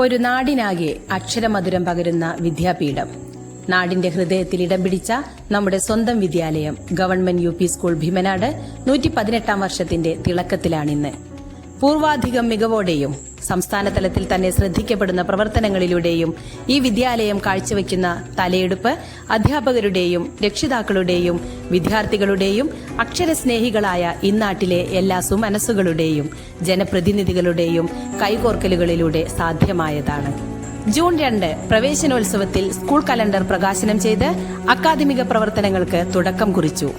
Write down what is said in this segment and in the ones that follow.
ഒരു നാടിനാകെ അക്ഷരമധുരം പകരുന്ന വിദ്യാപീഠം. നാടിന്റെ ഹൃദയത്തിൽ ഇടം പിടിച്ച നമ്മുടെ സ്വന്തം വിദ്യാലയം ഗവൺമെന്റ് UP സ്കൂൾ ഭീമനാട് 118ാം വർഷത്തിന്റെ തിളക്കത്തിലാണിന്ന്. പൂർവാധികം മികവോടെയും സംസ്ഥാന തലത്തിൽ തന്നെ ശ്രദ്ധിക്കപ്പെടുന്ന പ്രവർത്തനങ്ങളിലൂടെയും ഈ വിദ്യാലയം കാഴ്ചവെക്കുന്ന തലയെടുപ്പ് അധ്യാപകരുടെയും രക്ഷിതാക്കളുടെയും വിദ്യാർത്ഥികളുടെയും അക്ഷരസ്നേഹികളായ ഇന്നാട്ടിലെ എല്ലാ സുമനസ്സുകളുടെയും ജനപ്രതിനിധികളുടെയും കൈകോർക്കലുകളിലൂടെ സാധ്യമായതാണ്. ജൂൺ 2 പ്രവേശനോത്സവത്തിൽ സ്കൂൾ കലണ്ടർ പ്രകാശനം ചെയ്ത് അക്കാദമിക പ്രവർത്തനങ്ങൾക്ക് തുടക്കം കുറിച്ചു.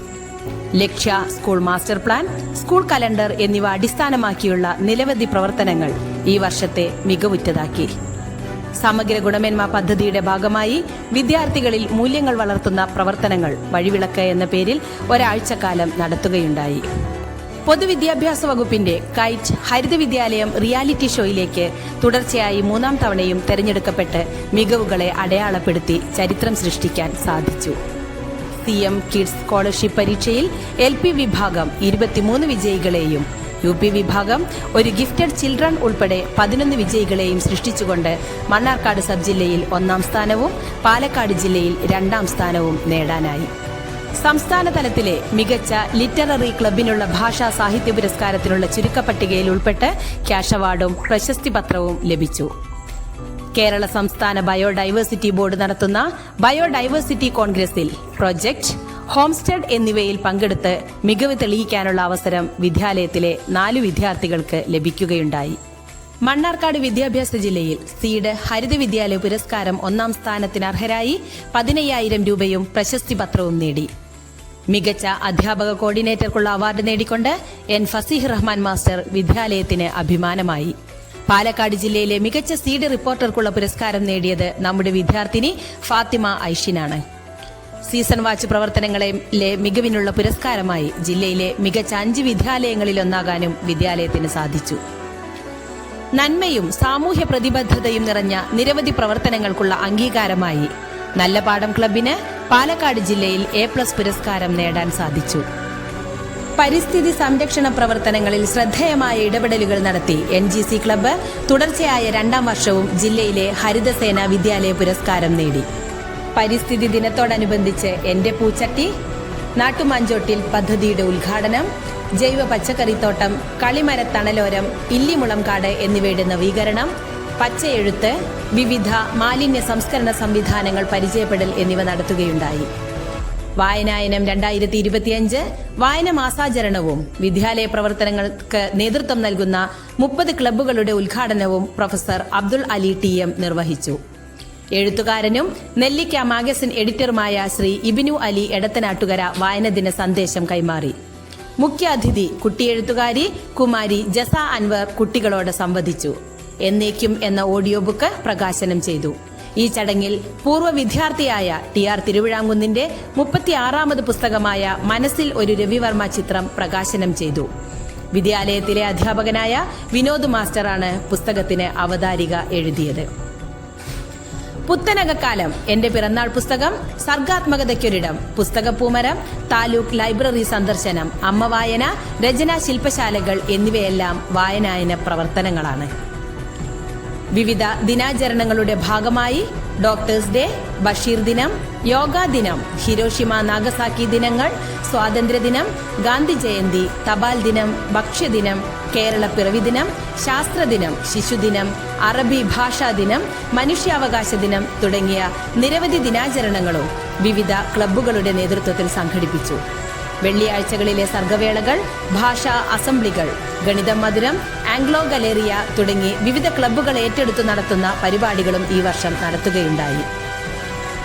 Lakshya school master plan, school calendar എന്നിവ അടിസ്ഥാനമാക്കിയുള്ള നിരവധി പ്രവർത്തനങ്ങൾ ഈ വർഷത്തെ മികവുറ്റതാക്കി. സമഗ്ര ഗുണമേന്മ പദ്ധതിയുടെ ഭാഗമായി വിദ്യാർത്ഥികളിൽ മൂല്യങ്ങൾ വളർത്തുന്ന പ്രവർത്തനങ്ങൾ വഴിവിളക്ക് എന്ന പേരിൽ ഒരാഴ്ചക്കാലം നടത്തുകയുണ്ടായി. പൊതുവിദ്യാഭ്യാസ വകുപ്പിന്റെ കൈറ്റ് ഹരിത വിദ്യാലയം റിയാലിറ്റി ഷോയിലേക്ക് തുടർച്ചയായി 3ാം തവണയും തെരഞ്ഞെടുക്കപ്പെട്ട് മികവുകളെ അടയാളപ്പെടുത്തി ചരിത്രം സൃഷ്ടിക്കാൻ സാധിച്ചു. CM കിഡ്സ് സ്കോളർഷിപ്പ് പരീക്ഷയിൽ LP വിഭാഗം 23 വിജയികളെയും UP വിഭാഗം ഒരു ഗിഫ്റ്റഡ് ചിൽഡ്രൻ ഉൾപ്പെടെ 11 വിജയികളെയും സൃഷ്ടിച്ചുകൊണ്ട് മണ്ണാർക്കാട് സബ് ജില്ലയിൽ 1ാം സ്ഥാനവും പാലക്കാട് ജില്ലയിൽ 2ാം സ്ഥാനവും നേടാനായി. സംസ്ഥാന തലത്തിലെ മികച്ച ലിറ്റററി ക്ലബിനുള്ള ഭാഷാ സാഹിത്യ പുരസ്കാരത്തിനുള്ള ചുരുക്കപ്പട്ടികയിൽ ഉൾപ്പെട്ട് ക്യാഷ് അവാർഡും പ്രശസ്തി പത്രവും ലഭിച്ചു. കേരള സംസ്ഥാന ബയോഡൈവേഴ്സിറ്റി ബോർഡ് നടത്തുന്ന ബയോഡൈവേഴ്സിറ്റി കോൺഗ്രസിൽ പ്രൊജക്ട്, ഹോംസ്റ്റെഡ് എന്നിവയിൽ പങ്കെടുത്ത് മികവ് തെളിയിക്കാനുള്ള അവസരം വിദ്യാലയത്തിലെ 4 വിദ്യാർത്ഥികൾക്ക് ലഭിക്കുകയുണ്ടായി. മണ്ണാർക്കാട് വിദ്യാഭ്യാസ ജില്ലയിൽ സീഡ് ഹരിത വിദ്യാലയ പുരസ്കാരം 1ാം സ്ഥാനത്തിന് അർഹരായി 15,000 രൂപയും പ്രശസ്തി പത്രവും നേടി. മികച്ച അധ്യാപക കോർഡിനേറ്റർക്കുള്ള അവാർഡ് നേടിക്കൊണ്ട് N ഫസീഹ് റഹ്മാൻ മാസ്റ്റർ വിദ്യാലയത്തിന് അഭിമാനമായി. പാലക്കാട് ജില്ലയിലെ മികച്ച സീഡ് റിപ്പോർട്ടർക്കുള്ള പുരസ്കാരം നേടിയത് നമ്മുടെ വിദ്യാർത്ഥിനി ഫാത്തിമ ഐഷിനാണ്. സീസൺ വാച്ച് പ്രവർത്തനങ്ങളിലെ മികവിനുള്ള പുരസ്കാരമായി ജില്ലയിലെ മികച്ച 5 വിദ്യാലയങ്ങളിലൊന്നാകാനും വിദ്യാലയത്തിന് സാധിച്ചു. നന്മയും സാമൂഹ്യ പ്രതിബദ്ധതയും നിറഞ്ഞ നിരവധി പ്രവർത്തനങ്ങൾക്കുള്ള അംഗീകാരമായി നല്ല പാഠം ക്ലബിന് പാലക്കാട് ജില്ലയിൽ A+ പുരസ്കാരം നേടാൻ സാധിച്ചു. പരിസ്ഥിതി സംരക്ഷണ പ്രവർത്തനങ്ങളിൽ ശ്രദ്ധേയമായ ഇടപെടലുകൾ നടത്തി NGC ക്ലബ്ബ് തുടർച്ചയായ 2ാം വർഷവും ജില്ലയിലെ ഹരിതസേന വിദ്യാലയ പുരസ്കാരം നേടി. പരിസ്ഥിതി ദിനത്തോടനുബന്ധിച്ച് എന്റെ പൂച്ചട്ടി, നാട്ടുമാഞ്ചോട്ടിൽ പദ്ധതിയുടെ ഉദ്ഘാടനം, ജൈവ പച്ചക്കറിത്തോട്ടം, കളിമരത്തണലോരം, ഇല്ലിമുളംകാട് എന്നിവയുടെ നവീകരണം, പച്ചയെഴുത്ത്, വിവിധ മാലിന്യ സംസ്കരണ സംവിധാനങ്ങൾ പരിചയപ്പെടൽ എന്നിവ നടത്തുകയുണ്ടായി. വായനായനം 2025 വായന മാസാചരണവും വിദ്യാലയ പ്രവർത്തനങ്ങൾക്ക് നേതൃത്വം നൽകുന്ന 30 ക്ലബ്ബുകളുടെ ഉദ്ഘാടനവും പ്രൊഫസർ അബ്ദുൾ അലി TM നിർവഹിച്ചു. എഴുത്തുകാരനും നെല്ലിക്ക മാഗസിൻ എഡിറ്ററുമായ ശ്രീ ഇബിനു അലി എടത്തനാട്ടുകര വായനദിന സന്ദേശം കൈമാറി. മുഖ്യാതിഥി കുട്ടിയെഴുത്തുകാരി കുമാരി ജസ അൻവർ കുട്ടികളോട് സംവദിച്ചു. എന്നേക്കും എന്ന ഓഡിയോ ബുക്ക് പ്രകാശനം ചെയ്തു. ഈ ചടങ്ങിൽ പൂർവ്വ വിദ്യാർത്ഥിയായ TR തിരുവിഴാങ്കുന്നിന്റെ 36ാമത് പുസ്തകമായ മനസ്സിൽ ഒരു രവിവർമ്മ ചിത്രം പ്രകാശനം ചെയ്തു. വിദ്യാലയത്തിലെ അധ്യാപകനായ വിനോദ് മാസ്റ്ററാണ് പുസ്തകത്തിന് അവതാരിക എഴുതിയത്. പുത്തനകക്കാലം, എന്റെ പിറന്നാൾ പുസ്തകം, സർഗാത്മകതയ്ക്കൊരിടം, പുസ്തകപ്പൂമരം, താലൂക്ക് ലൈബ്രറി സന്ദർശനം, അമ്മ വായന, രചനാ ശില്പശാലകൾ എന്നിവയെല്ലാം വായനായന പ്രവർത്തനങ്ങളാണ്. വിവിധ ദിനാചരണങ്ങളുടെ ഭാഗമായി ഡോക്ടേഴ്സ് ഡേ, ബഷീർ ദിനം, യോഗാ ദിനം, ഹിരോഷിമ നാഗസാക്കി ദിനങ്ങൾ, സ്വാതന്ത്ര്യദിനം, ഗാന്ധി ജയന്തി, തപാൽ ദിനം, ഭക്ഷ്യദിനം, കേരള പിറവി ദിനം, ശാസ്ത്രദിനം, ശിശുദിനം, അറബി ഭാഷാ ദിനം, മനുഷ്യാവകാശ ദിനം തുടങ്ങിയ നിരവധി ദിനാചരണങ്ങളും വിവിധ ക്ലബ്ബുകളുടെ നേതൃത്വത്തിൽ സംഘടിപ്പിച്ചു. വെള്ളിയാഴ്ചകളിലെ സർഗവേളകൾ, ഭാഷാ അസംബ്ലികൾ, ഗണിതം മധുരം, ആംഗ്ലോ ഗലേറിയ തുടങ്ങി വിവിധ ക്ലബ്ബുകൾ ഏറ്റെടുത്തു നടത്തുന്ന പരിപാടികളും ഈ വർഷം നടത്തുകയുണ്ടായി.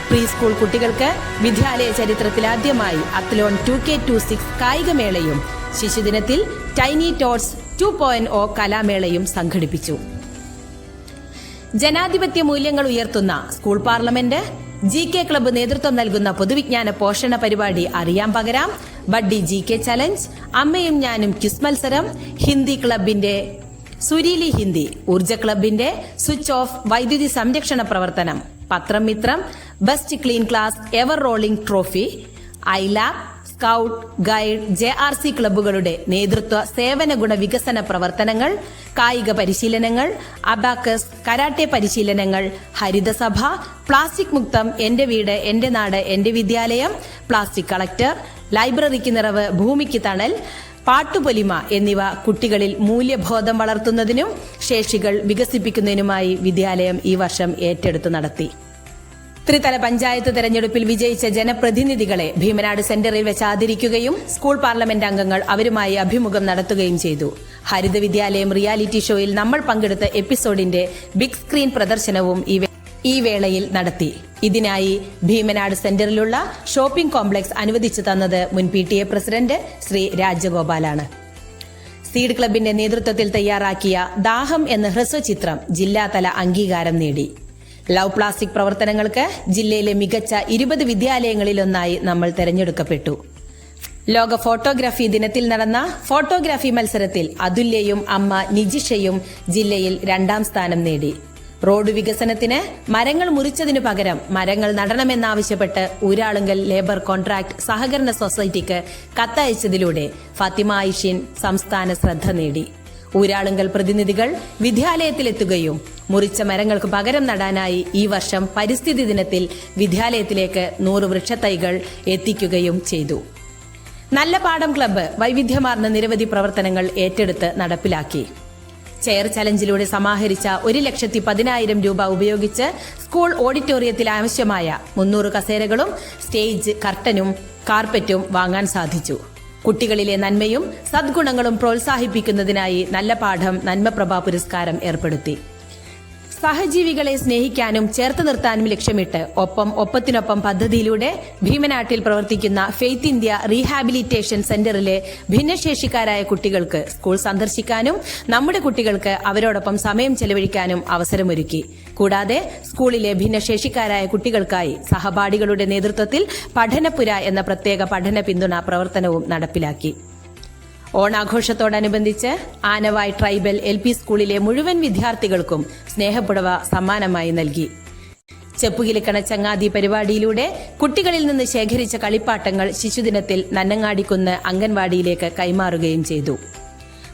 പ്രീ സ്കൂൾ കുട്ടികൾക്ക് വിദ്യാലയ ചരിത്രത്തിലാദ്യമായി അത്ലോൺ 2K26 കായികമേളയും ശിശുദിനത്തിൽ ടൈനി ടോട്സ് 2.0 കലാമേളയും സംഘടിപ്പിച്ചു. ജനാധിപത്യ മൂല്യങ്ങൾ ഉയർത്തുന്ന സ്കൂൾ പാർലമെന്റ്, GK ക്ലബ്ബ് നേതൃത്വം നൽകുന്ന പൊതുവിജ്ഞാന പോഷണ പരിപാടി അറിയാം പകരാം, ബഡ്ഡി GK ചലഞ്ച്, അമ്മയും ഞാനും ക്വിസ് മത്സരം, ഹിന്ദി ക്ലബിന്റെ സുരീലി ഹിന്ദി, ഊർജ ക്ലബിന്റെ സ്വിച്ച് ഓഫ് വൈദ്യുതി സംരക്ഷണ പ്രവർത്തനം, പത്രം മിത്രം, best clean class, ever rolling trophy, I lab, scout, guide, JRC ക്ലബ്ബുകളുടെ നേതൃത്വ സേവന ഗുണ വികസന പ്രവർത്തനങ്ങൾ, കായിക പരിശീലനങ്ങൾ, അബാക്കസ്, കരാട്ടെ പരിശീലനങ്ങൾ, ഹരിതസഭ, പ്ലാസ്റ്റിക് മുക്തം, എന്റെ വീട് എന്റെ നാട് എന്റെ വിദ്യാലയം, പ്ലാസ്റ്റിക് കളക്ടർ, ലൈബ്രറിക്ക് നിറവ്, ഭൂമിക്ക് തണൽ, പാട്ടുപൊലിമ എന്നിവ കുട്ടികളിൽ മൂല്യബോധം വളർത്തുന്നതിനും ശേഷികൾ വികസിപ്പിക്കുന്നതിനുമായി വിദ്യാലയം ഈ വർഷം ഏറ്റെടുത്തു നടത്തി. ത്രിതല പഞ്ചായത്ത് തെരഞ്ഞെടുപ്പിൽ വിജയിച്ച ജനപ്രതിനിധികളെ ഭീമനാട് സെന്ററിൽ വെച്ച് ആദരിക്കുകയും സ്കൂൾ പാർലമെന്റ് അംഗങ്ങൾ അവരുമായി അഭിമുഖം നടത്തുകയും ചെയ്തു. ഹരിത വിദ്യാലയം റിയാലിറ്റി ഷോയിൽ നമ്മൾ പങ്കെടുത്ത എപ്പിസോഡിന്റെ ബിഗ് സ്ക്രീൻ പ്രദർശനവും ഈ വേളയിൽ നടത്തി. ഇതിനായി ഭീമനാട് സെന്ററിലുള്ള ഷോപ്പിംഗ് കോംപ്ലക്സ് അനുവദിച്ചു തന്നത് മുൻ PTA പ്രസിഡന്റ് ശ്രീ രാജഗോപാലാണ്. സീഡ് ക്ലബിന്റെ നേതൃത്വത്തിൽ തയ്യാറാക്കിയ ദാഹം എന്ന ഹ്രസ്വചിത്രം ജില്ലാതല അംഗീകാരം നേടി. ലവ് പ്ലാസ്റ്റിക് പ്രവർത്തനങ്ങൾക്ക് ജില്ലയിലെ മികച്ച 20 വിദ്യാലയങ്ങളിലൊന്നായി നമ്മൾ തെരഞ്ഞെടുക്കപ്പെട്ടു. ലോക ഫോട്ടോഗ്രാഫി ദിനത്തിൽ നടന്ന ഫോട്ടോഗ്രാഫി മത്സരത്തിൽ അതുല്യയും അമ്മ നിജിഷയും ജില്ലയിൽ 2ാം സ്ഥാനം നേടി. റോഡ് വികസനത്തിന് മരങ്ങൾ മുറിച്ചതിനു പകരം മരങ്ങൾ നടണമെന്നാവശ്യപ്പെട്ട് ഊരാളുങ്കൽ ലേബർ കോൺട്രാക്ട് സഹകരണ സൊസൈറ്റിക്ക് കത്തയച്ചതിലൂടെ ഫാത്തിമ ഐഷിൻ സംസ്ഥാന ശ്രദ്ധ നേടി. ഊരാളുങ്കൽ പ്രതിനിധികൾ വിദ്യാലയത്തിലെത്തുകയും മുറിച്ച മരങ്ങൾക്ക് പകരം നടാനായി ഈ വർഷം പരിസ്ഥിതി ദിനത്തിൽ വിദ്യാലയത്തിലേക്ക് 100 വൃക്ഷത്തൈകൾ എത്തിക്കുകയും ചെയ്തു. നല്ല പാഠം ക്ലബ്ബ് വൈവിധ്യമാർന്ന നിരവധി പ്രവർത്തനങ്ങൾ ഏറ്റെടുത്ത് നടപ്പിലാക്കി. ചെയർ ചലഞ്ചിലൂടെ സമാഹരിച്ച 1,10,000 രൂപ ഉപയോഗിച്ച് സ്കൂൾ ഓഡിറ്റോറിയത്തിൽ ആവശ്യമായ 300 കസേരകളും സ്റ്റേജ് കർട്ടനും കാർപ്പറ്റും വാങ്ങാൻ സാധിച്ചു. കുട്ടികളിലെ നന്മയും സദ്ഗുണങ്ങളും പ്രോത്സാഹിപ്പിക്കുന്നതിനായി നല്ല പാഠം നന്മപ്രഭ പുരസ്കാരം ഏർപ്പെടുത്തി. സഹജീവികളെ സ്നേഹിക്കാനും ചേർത്ത് നിർത്താനും ലക്ഷ്യമിട്ട് ഒപ്പത്തിനൊപ്പം പദ്ധതിയിലൂടെ ഭീമനാട്ടിൽ പ്രവർത്തിക്കുന്ന ഫെയ്ത്ത് ഇന്ത്യ റീഹാബിലിറ്റേഷൻ സെന്ററിലെ ഭിന്നശേഷിക്കാരായ കുട്ടികൾക്ക് സ്കൂൾ സന്ദർശിക്കാനും നമ്മുടെ കുട്ടികൾക്ക് അവരോടൊപ്പം സമയം ചെലവഴിക്കാനും അവസരമൊരുക്കി. കൂടാതെ സ്കൂളിലെ ഭിന്നശേഷിക്കാരായ കുട്ടികൾക്കായി സഹപാഠികളുടെ നേതൃത്വത്തിൽ പഠനപുര എന്ന പ്രത്യേക പഠന പിന്തുണ പ്രവർത്തനവും നടപ്പിലാക്കി. ഓണാഘോഷത്തോടനുബന്ധിച്ച് ആനവായ് ട്രൈബൽ LP സ്കൂളിലെ മുഴുവൻ വിദ്യാർത്ഥികൾക്കും സ്നേഹപ്പുടവ സമ്മാനമായി നൽകി. ചെപ്പുകിലിക്കണ ചങ്ങാതി പരിപാടിയിലൂടെ കുട്ടികളിൽ നിന്ന് ശേഖരിച്ച കളിപ്പാട്ടങ്ങൾ ശിശുദിനത്തിൽ നന്നങ്ങാടിക്കുന്ന് അംഗൻവാടിയിലേക്ക് കൈമാറുകയും ചെയ്തു.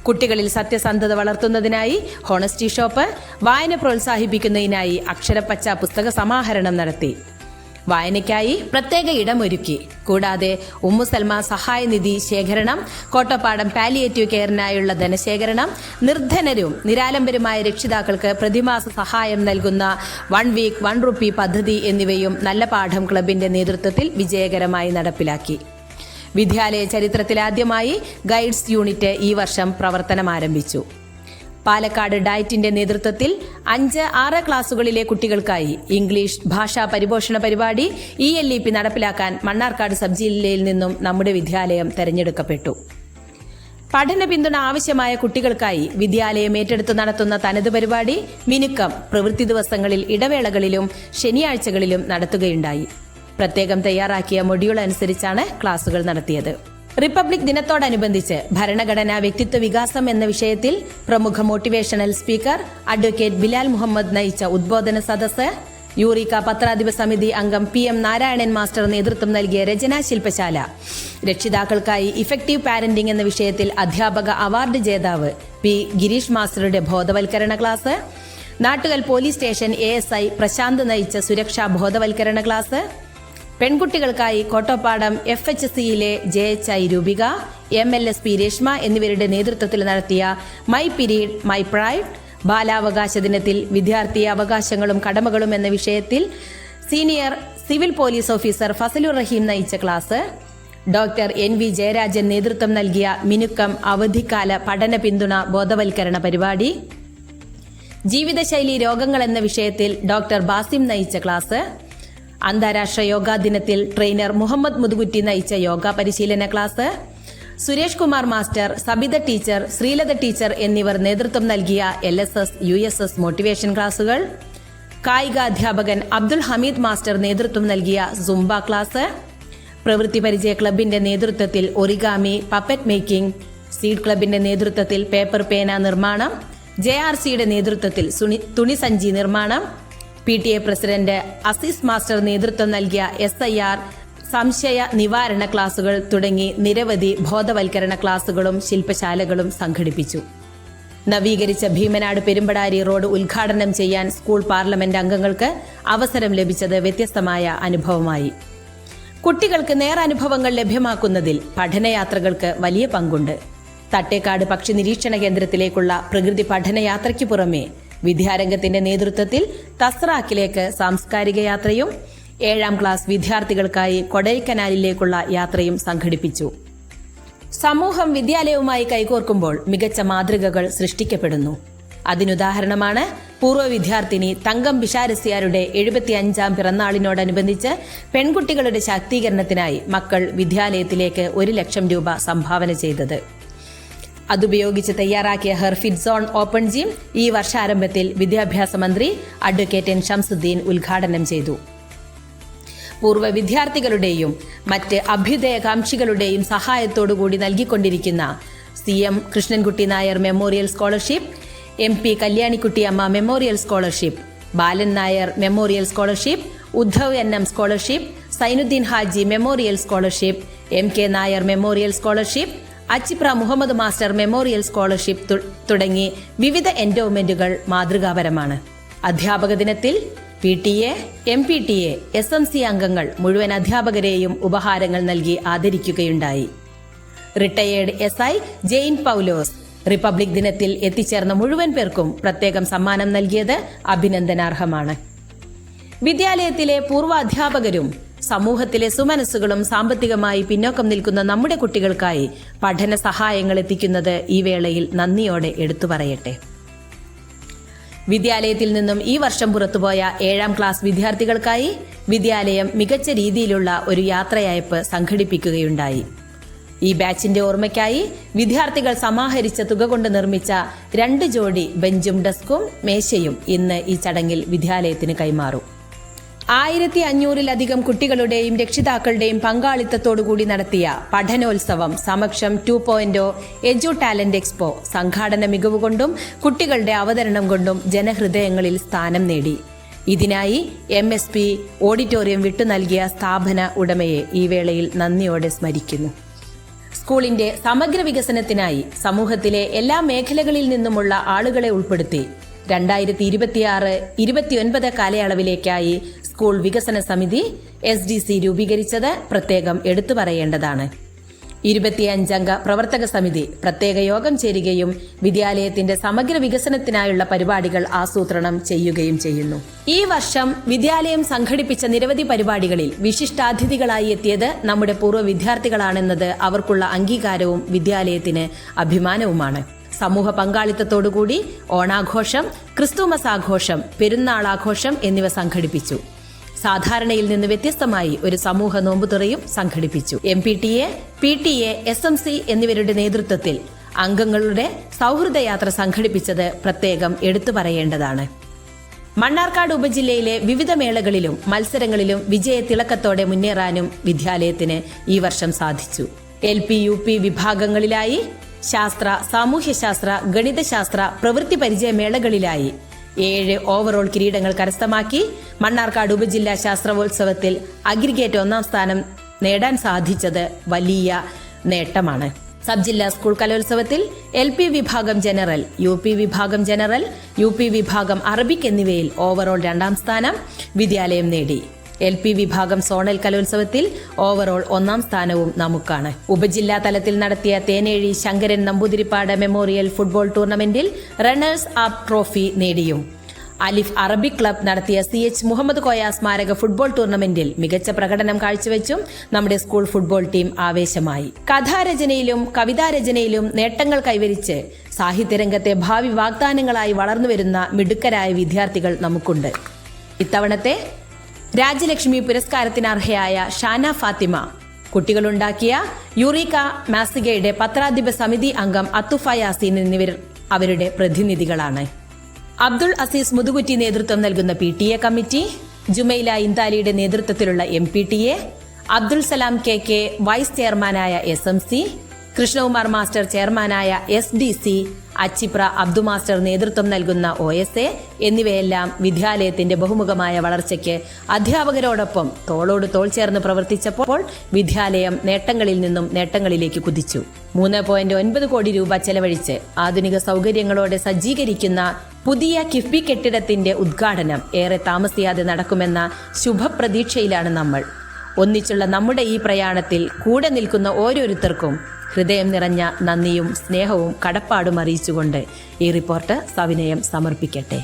കുട്ടികളിൽ സത്യസന്ധത വളർത്തുന്നതിനായി ഹോണസ്റ്റി ഷോപ്പ്, വായന പ്രോത്സാഹിപ്പിക്കുന്നതിനായി അക്ഷരപ്പച്ച പുസ്തക സമാഹരണം നടത്തി. വായനയ്ക്കായി പ്രത്യേക ഇടമൊരുക്കി. കൂടാതെ ഉമ്മുസൽമ സഹായനിധി ശേഖരണം, കോട്ടപ്പാടം പാലിയേറ്റീവ് കെയറിനായുള്ള ധനശേഖരണം, നിർധനരും നിരാലംബരുമായ രക്ഷിതാക്കൾക്ക് പ്രതിമാസ സഹായം നൽകുന്ന 1 വീക്ക് 1 റുപ്പി പദ്ധതി എന്നിവയും നല്ല പാഠം ക്ലബിന്റെ നേതൃത്വത്തിൽ വിജയകരമായി നടപ്പിലാക്കി. വിദ്യാലയ ചരിത്രത്തിലാദ്യമായി ഗൈഡ്സ് യൂണിറ്റ് ഈ വർഷം പ്രവർത്തനം ആരംഭിച്ചു. പാലക്കാട് ഡയറ്റിന്റെ നേതൃത്വത്തിൽ 5-6 ക്ലാസുകളിലെ കുട്ടികൾക്കായി ഇംഗ്ലീഷ് ഭാഷാ പരിപോഷണ പരിപാടി ELEP നടപ്പിലാക്കാൻ മണ്ണാർക്കാട് സബ് ജില്ലയിൽ നിന്നും നമ്മുടെ വിദ്യാലയം തെരഞ്ഞെടുക്കപ്പെട്ടു. പഠന പിന്തുണ ആവശ്യമായ കുട്ടികൾക്കായി വിദ്യാലയം ഏറ്റെടുത്ത് നടത്തുന്ന തനത് പരിപാടി മിനുക്കം പ്രവൃത്തി ദിവസങ്ങളിൽ ഇടവേളകളിലും ശനിയാഴ്ചകളിലും നടത്തുകയുണ്ടായി. പ്രത്യേകം തയ്യാറാക്കിയ മൊഡ്യൂൾ അനുസരിച്ചാണ് ക്ലാസുകൾ നടത്തിയത്. റിപ്പബ്ലിക് ദിനത്തോടനുബന്ധിച്ച് ഭരണഘടനാ വ്യക്തിത്വ വികാസം എന്ന വിഷയത്തിൽ പ്രമുഖ motivational speaker advocate Bilal Muhammad നയിച്ച ഉദ്ബോധന സദസ്സ്, യൂറിക്ക പത്രാധിപ സമിതി അംഗം PM നാരായണൻ മാസ്റ്റർ നേതൃത്വം നൽകിയ രചനാ ശില്പശാല, രക്ഷിതാക്കൾക്കായി ഇഫക്റ്റീവ് പാരന്റിംഗ് എന്ന വിഷയത്തിൽ അധ്യാപക അവാർഡ് ജേതാവ് P ഗിരീഷ് മാസ്റ്ററുടെ ബോധവൽക്കരണ class, Nattukal police station ASI Prashanth നയിച്ച സുരക്ഷാ ബോധവൽക്കരണ ക്ലാസ്, പെൺകുട്ടികൾക്കായി കോട്ടപ്പാടം FHCയിലെ JHI രൂപിക, MLSP രേഷ്മ എന്നിവരുടെ നേതൃത്വത്തിൽ നടത്തിയ മൈ പീരീഡ് മൈ പ്രൈഡ്, ബാലാവകാശ ദിനത്തിൽ വിദ്യാർത്ഥി അവകാശങ്ങളും കടമകളും എന്ന വിഷയത്തിൽ senior civil police officer Fazalur Rahim നയിച്ച ക്ലാസ്, ഡോക്ടർ NV ജയരാജൻ നേതൃത്വം നൽകിയ മിനുക്കം അവധിക്കാല പഠന പിന്തുണ ബോധവൽക്കരണ പരിപാടി, ജീവിതശൈലി രോഗങ്ങൾ എന്ന വിഷയത്തിൽ ഡോക്ടർ ബാസിം നയിച്ച ക്ലാസ്, അന്താരാഷ്ട്ര യോഗാ ദിനത്തിൽ ട്രെയിനർ മുഹമ്മദ് മുതുകുറ്റി നയിച്ച യോഗ പരിശീലന class, Suresh Kumar master, Sabitha teacher, Sreelatha teacher എന്നിവർ നേതൃത്വം നൽകിയ LSS USS മോട്ടിവേഷൻ ക്ലാസുകൾ, കായികാധ്യാപകൻ അബ്ദുൽ ഹമീദ് മാസ്റ്റർ നേതൃത്വം നൽകിയ സുംബ ക്ലാസ്, പ്രവൃത്തി പരിചയ ക്ലബിന്റെ നേതൃത്വത്തിൽ ഒറിഗാമി പപ്പറ്റ് മേക്കിംഗ്, സീഡ് ക്ലബിന്റെ നേതൃത്വത്തിൽ പേപ്പർ പേന നിർമ്മാണം, JRCയുടെ നേതൃത്വത്തിൽ തുണിസഞ്ചി നിർമ്മാണം, PTA പ്രസിഡന്റ് അസീസ് മാസ്റ്റർ നേതൃത്വം നൽകിയ SIR സംശയ നിവാരണ ക്ലാസുകൾ തുടങ്ങി നിരവധി ബോധവൽക്കരണ ക്ലാസുകളും ശില്പശാലകളും സംഘടിപ്പിച്ചു. നവീകരിച്ച ഭീമനാട് പെരുമ്പടാരി റോഡ് ഉദ്ഘാടനം ചെയ്യാൻ സ്കൂൾ പാർലമെന്റ് അംഗങ്ങൾക്ക് അവസരം ലഭിച്ചത് വ്യത്യസ്തമായ അനുഭവമായി. കുട്ടികൾക്ക് നേരനുഭവങ്ങൾ ലഭ്യമാക്കുന്നതിൽ പഠനയാത്രകൾക്ക് വലിയ പങ്കുണ്ട്. തട്ടേക്കാട് പക്ഷി നിരീക്ഷണ കേന്ദ്രത്തിലേക്കുള്ള പ്രകൃതി പഠനയാത്രയ്ക്ക് പുറമെ വിദ്യാരംഗത്തിന്റെ നേതൃത്വത്തിൽ തസ്രാക്കിലേക്ക് സാംസ്കാരിക യാത്രയും 7ാം ക്ലാസ് വിദ്യാർത്ഥികൾക്കായി കൊടൈക്കനാലിലേക്കുള്ള യാത്രയും സംഘടിപ്പിച്ചു. സമൂഹം വിദ്യാലയവുമായി കൈകോർക്കുമ്പോൾ മികച്ച മാതൃകകൾ സൃഷ്ടിക്കപ്പെടുന്നു. അതിനുദാഹരണമാണ് പൂർവ്വ വിദ്യാർത്ഥിനി തങ്കം പിഷാരസ്യാരുടെ 75ാം പിറന്നാളിനോടനുബന്ധിച്ച് പെൺകുട്ടികളുടെ ശാക്തീകരണത്തിനായി മക്കൾ വിദ്യാലയത്തിലേക്ക് 1 ലക്ഷം രൂപ സംഭാവന ചെയ്തത്. അതുപയോഗിച്ച് തയ്യാറാക്കിയ ഹെർഫിറ്റ് സോൺ ഓപ്പൺ ജിം ഈ വർഷാരംഭത്തിൽ വിദ്യാഭ്യാസ മന്ത്രി അഡ്വക്കേറ്റ് എൻ ഷംസുദ്ദീൻ ഉദ്ഘാടനം ചെയ്തു. പൂർവ്വ വിദ്യാർത്ഥികളുടെയും മറ്റ് അഭ്യുദയകാംക്ഷികളുടെയും സഹായത്തോടുകൂടി നൽകിക്കൊണ്ടിരിക്കുന്ന CM Krishnankutty Nair memorial scholarship, MP Kalyanikuttyamma memorial scholarship, Balan Nair memorial scholarship, Uddhav NM scholarship, Zainuddin Haji memorial scholarship, MK Nair memorial scholarship, Achipra Muhammad master memorial scholarship തുടങ്ങി വിവിധ എൻഡോവ്മെന്റുകൾ മാതൃകാപരമാണ്. അധ്യാപക ദിനത്തിൽ PTA, MPTA, SMC അംഗങ്ങൾ മുഴുവൻ അധ്യാപകരെയും ഉപഹാരങ്ങൾ നൽകി ആദരിക്കുകയുണ്ടായി. റിട്ടയേർഡ് SI ജെയിൻ പൗലോസ് റിപ്പബ്ലിക് ദിനത്തിൽ എത്തിച്ചേർന്ന മുഴുവൻ പേർക്കും പ്രത്യേകം സമ്മാനം നൽകിയത് അഭിനന്ദനാർഹമാണ്. വിദ്യാലയത്തിലെ പൂർവ്വ അധ്യാപകരും സമൂഹത്തിലെ സുമനസ്സുകളും സാമ്പത്തികമായി പിന്നോക്കം നിൽക്കുന്ന നമ്മുടെ കുട്ടികൾക്കായി പഠന സഹായങ്ങൾ എത്തിക്കുന്നത് ഈ വേളയിൽ നന്ദിയോടെ എടുത്തു പറയട്ടെ. വിദ്യാലയത്തിൽ നിന്നും ഈ വർഷം പുറത്തുപോയ 7ാം ക്ലാസ് വിദ്യാർത്ഥികൾക്കായി വിദ്യാലയം മികച്ച രീതിയിലുള്ള ഒരു യാത്രയയപ്പ് സംഘടിപ്പിക്കുകയുണ്ടായി. ഈ ബാച്ചിന്റെ ഓർമ്മയ്ക്കായി വിദ്യാർത്ഥികൾ സമാഹരിച്ച തുക കൊണ്ട് നിർമ്മിച്ച 2 ജോഡി ബെഞ്ചും ഡെസ്കും മേശയും ഇന്ന് ഈ ചടങ്ങിൽ വിദ്യാലയത്തിന് കൈമാറും. 1500-ലധികം കുട്ടികളുടെയും രക്ഷിതാക്കളുടെയും പങ്കാളിത്തത്തോടുകൂടി നടത്തിയ പഠനോത്സവം സമക്ഷം 2.0 എജു ടാലന്റ് എക്സ്പോ സംഘാടന മികവുകൊണ്ടും കുട്ടികളുടെ അവതരണം കൊണ്ടും ജനഹൃദയങ്ങളിൽ സ്ഥാനം നേടി. ഇതിനായി MSP ഓഡിറ്റോറിയം വിട്ടു നൽകിയ സ്ഥാപന ഉടമയെ ഈ വേളയിൽ നന്ദിയോടെ സ്മരിക്കുന്നു. സ്കൂളിന്റെ സമഗ്ര വികസനത്തിനായി സമൂഹത്തിലെ എല്ലാ മേഖലകളിൽ നിന്നുമുള്ള ആളുകളെ ഉൾപ്പെടുത്തി 2026-29 കാലയളവിലേക്കായി സ്കൂൾ വികസന സമിതി SDC രൂപീകരിച്ചത് പ്രത്യേകം എടുത്തു പറയേണ്ടതാണ്. 25 അംഗ പ്രവർത്തക സമിതി പ്രത്യേക യോഗം ചേരുകയും വിദ്യാലയത്തിന്റെ സമഗ്ര വികസനത്തിനായുള്ള പരിപാടികൾ ആസൂത്രണം ചെയ്യുകയും ചെയ്യുന്നു. ഈ വർഷം വിദ്യാലയം സംഘടിപ്പിച്ച നിരവധി പരിപാടികളിൽ വിശിഷ്ടാതിഥികളായി എത്തിയത് നമ്മുടെ പൂർവ്വ വിദ്യാർത്ഥികളാണെന്നത് അവർക്കുള്ള അംഗീകാരവും വിദ്യാലയത്തിന് അഭിമാനവുമാണ്. സമൂഹ പങ്കാളിത്തത്തോടുകൂടി ഓണാഘോഷം, ക്രിസ്തുമസ് ആഘോഷം, പെരുന്നാളാഘോഷം എന്നിവ സംഘടിപ്പിച്ചു. സാധാരണയിൽ നിന്ന് വ്യത്യസ്തമായി ഒരു സമൂഹ നോമ്പുതുറയും സംഘടിപ്പിച്ചു. MPTA, PTA, SMC എന്നിവരുടെ നേതൃത്വത്തിൽ അംഗങ്ങളുടെ സൗഹൃദയാത്ര സംഘടിപ്പിച്ചത് പ്രത്യേകം എടുത്തു പറയേണ്ടതാണ്. മണ്ണാർക്കാട് ഉപജില്ലയിലെ വിവിധ മേളകളിലും മത്സരങ്ങളിലും വിജയത്തിളക്കത്തോടെ മുന്നേറാനും വിദ്യാലയത്തിന് ഈ വർഷം സാധിച്ചു. LP, UP വിഭാഗങ്ങളിലായി ശാസ്ത്ര, സാമൂഹ്യശാസ്ത്ര, ഗണിതശാസ്ത്ര, പ്രവൃത്തി പരിചയ മേളകളിലായി 7 ഓവറോൾ കിരീടങ്ങൾ കരസ്ഥമാക്കി മണ്ണാർക്കാട് ഉപജില്ലാ ശാസ്ത്രോത്സവത്തിൽ അഗ്രിഗേറ്റ് 1ാം സ്ഥാനം നേടാൻ സാധിച്ചത് വലിയ നേട്ടമാണ്. സബ് ജില്ലാ സ്കൂൾ കലോത്സവത്തിൽ LP വിഭാഗം ജനറൽ, UP വിഭാഗം ജനറൽ, UP വിഭാഗം അറബിക് എന്നിവയിൽ ഓവറോൾ 2ാം സ്ഥാനം വിദ്യാലയം നേടി. LP വിഭാഗം സോണൽ കലോത്സവത്തിൽ ഓവറോൾ 1ാം സ്ഥാനവും നമുക്കാണ്. ഉപജില്ലാ തലത്തിൽ നടത്തിയ തേനേഴി ശങ്കരൻ നമ്പൂതിരിപ്പാട് മെമ്മോറിയൽ ഫുട്ബോൾ ടൂർണമെന്റിൽ റണ്ണേഴ്സ് അപ്പ് ട്രോഫി നേടിയും അലിഫ് അറബിക് ക്ലബ് നടത്തിയ CH മുഹമ്മദ് കോയ സ്മാരക ഫുട്ബോൾ ടൂർണമെന്റിൽ മികച്ച പ്രകടനം കാഴ്ചവെച്ചും നമ്മുടെ സ്കൂൾ ഫുട്ബോൾ ടീം ആവേശമായി. കഥാരചനയിലും കവിതാരചനയിലും നേട്ടങ്ങൾ കൈവരിച്ച് സാഹിത്യരംഗത്തെ ഭാവി വാഗ്ദാനങ്ങളായി വളർന്നുവരുന്ന മിടുക്കരായ വിദ്യാർത്ഥികൾ നമുക്കുണ്ട്. ഇത്തവണത്തെ രാജ്യലക്ഷ്മി പുരസ്കാരത്തിന് അർഹയായ ഷാന ഫാത്തിമ കുട്ടികളുണ്ടാക്കിയ യൂറീക്ക മാസികയുടെ പത്രാധിപ സമിതി അംഗം അത്തുഫ യാസീൻ എന്നിവർ അവരുടെ പ്രതിനിധികളാണ്. അബ്ദുൾ അസീസ് മുതുകുറ്റി നേതൃത്വം നൽകുന്ന PTA കമ്മിറ്റി, ജുമൈല ഇന്താലിയുടെ നേതൃത്വത്തിലുള്ള MPTA, Abdul Salam KK vice ചെയർമാനായ SMC, കൃഷ്ണകുമാർ മാസ്റ്റർ ചെയർമാനായ SDC, അച്ചിപ്ര അബ്ദു മാസ്റ്റർ നേതൃത്വം നൽകുന്ന OSA എന്നിവയെല്ലാം വിദ്യാലയത്തിന്റെ ബഹുമുഖമായ വളർച്ചയ്ക്ക് അധ്യാപകരോടൊപ്പം തോളോട് തോൾ ചേർന്ന് പ്രവർത്തിച്ചപ്പോൾ വിദ്യാലയം നേട്ടങ്ങളിൽ നിന്നും നേട്ടങ്ങളിലേക്ക് കുതിച്ചു. 3.9 കോടി രൂപ ചെലവഴിച്ച് ആധുനിക സൗകര്യങ്ങളോടെ സജ്ജീകരിക്കുന്ന പുതിയ കിഫ്ബി കെട്ടിടത്തിന്റെ ഉദ്ഘാടനം ഏറെ താമസിയാതെ നടക്കുമെന്ന ശുഭപ്രതീക്ഷയിലാണ് നമ്മൾ. ഒന്നിച്ചുള്ള നമ്മുടെ ഈ പ്രയാണത്തിൽ കൂടെ നിൽക്കുന്ന ഓരോരുത്തർക്കും ഹൃദയം നിറഞ്ഞ നന്ദിയും സ്നേഹവും കടപ്പാടും അറിയിച്ചുകൊണ്ട് ഈ റിപ്പോർട്ട് സവിനയം സമർപ്പിക്കട്ടെ.